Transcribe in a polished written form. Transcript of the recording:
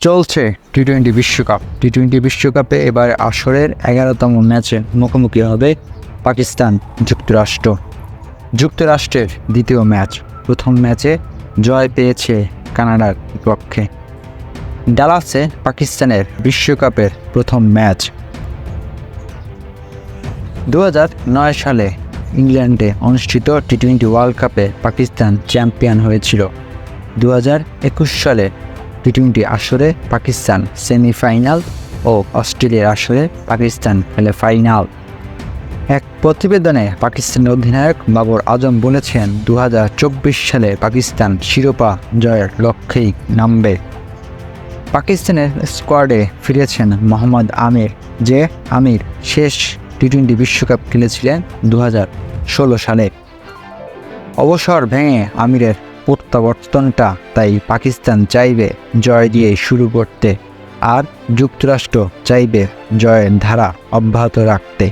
চলছে টি-20 বিশ্বকাপ। টি-20 বিশ্বকাপে এবার আসরের 11তম ম্যাচে মুখোমুখি হবে পাকিস্তান যুক্তরাষ্ট্র। যুক্তরাষ্ট্রের দ্বিতীয় ম্যাচ। প্রথম ম্যাচে জয় পেয়েছে কানাডার বিপক্ষে। ডালাসে পাকিস্তানের বিশ্বকাপের প্রথম ম্যাচ। 2009 সালে ইংল্যান্ডে অনুষ্ঠিত টি-20 ওয়ার্ল্ড কাপে পাকিস্তান চ্যাম্পিয়ন হয়েছিল। 2021 সালে টি-20 আসরে পাকিস্তান সেমিফাইনাল ও অস্ট্রেলিয়ার আসরে পাকিস্তান খেলে ফাইনাল। এক প্রতিবেদনে পাকিস্তানের অধিনায়ক বাবর আজম বলেছেন, 2024 সালে পাকিস্তান শিরোপা জয়ের লক্ষ্যেই নামবে। পাকিস্তানের স্কোয়াডে ফিরেছেন মোহাম্মদ আমির, যে আমির শেষ টি-20 বিশ্বকাপ খেলেছিলেন 2016 সালে। অবসর ভেঙে আমিরের প্রত্যাবর্তনটা তাই পাকিস্তান চাইবে জয় দিয়ে শুরু করতে, আর যুক্তরাষ্ট্র চাইবে জয়ের ধারা অব্যাহত রাখতে।